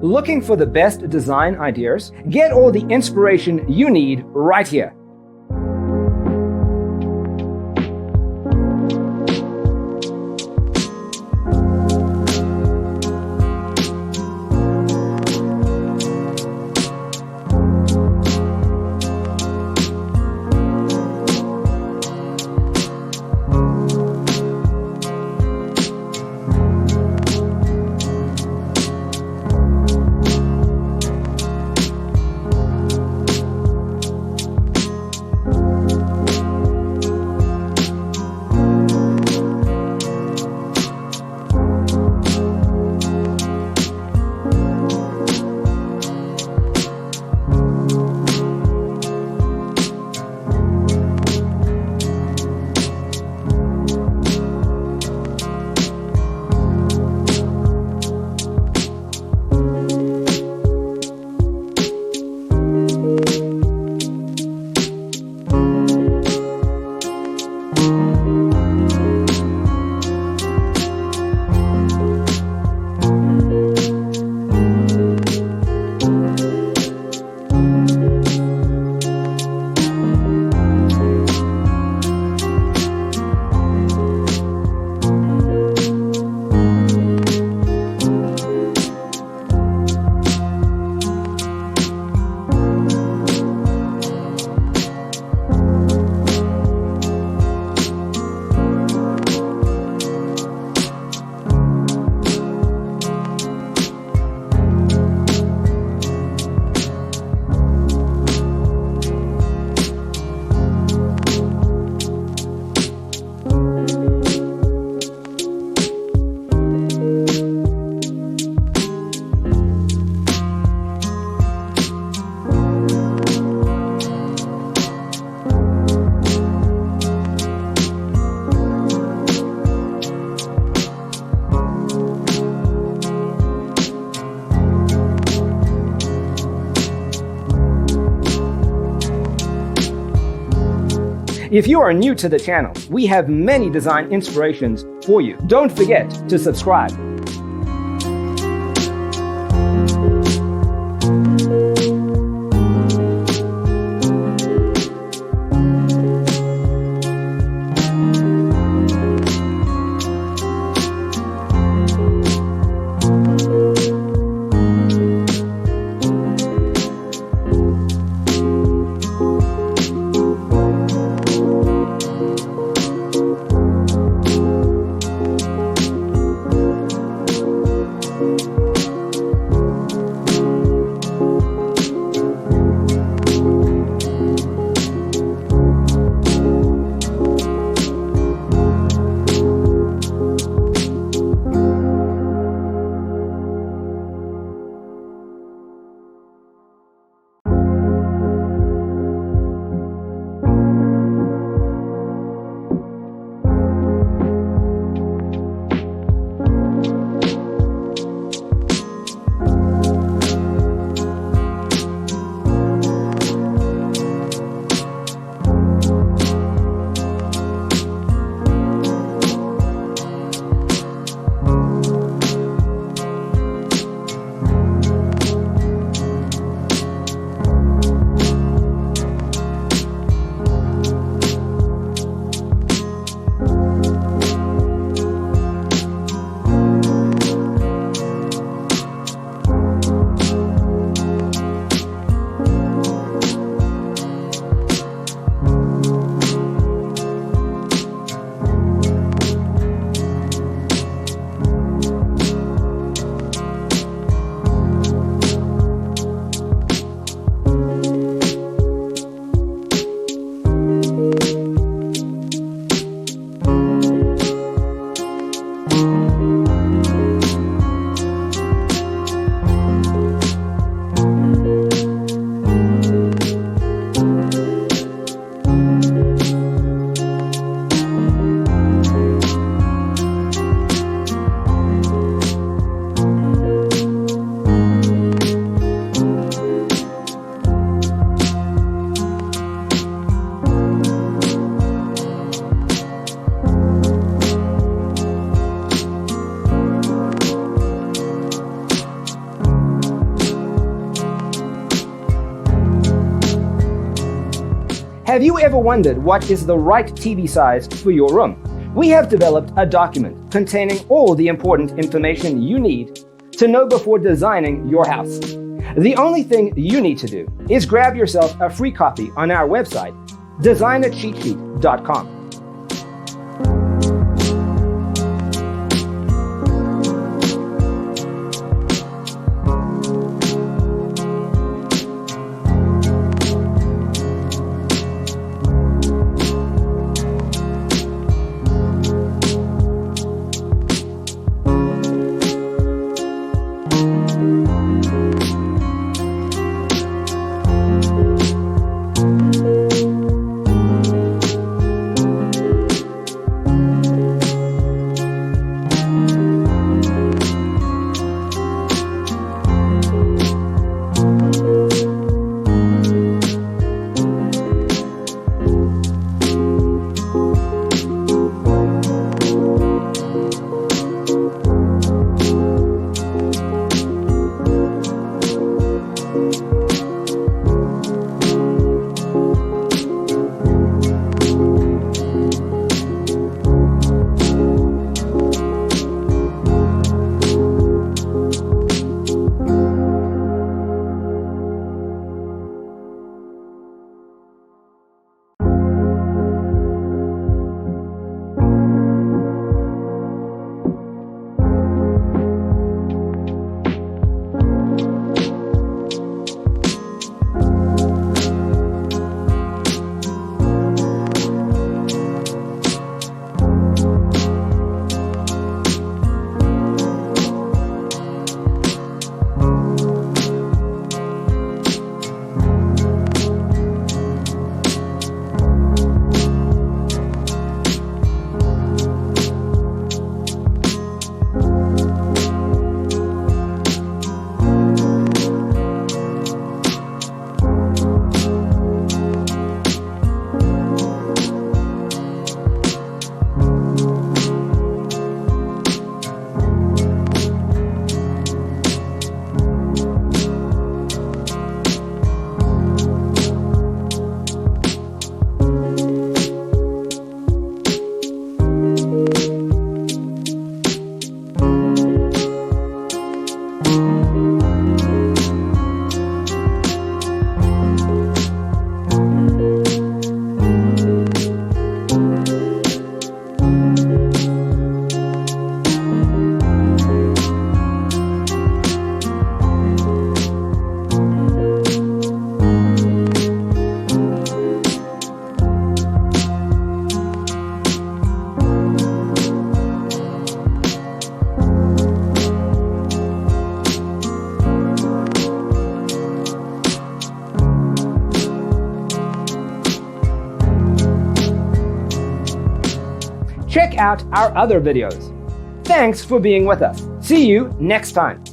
Looking for the best design ideas? Get all the inspiration you need right here. If you are new to the channel, we have many design inspirations for you. Don't forget to subscribe. Have you ever wondered what is the right TV size for your room? We have developed a document containing all the important information you need to know before designing your house. The only thing you need to do is grab yourself a free copy on our website, designercheatsheet.com. Check out our other videos. Thanks for being with us. See you next time.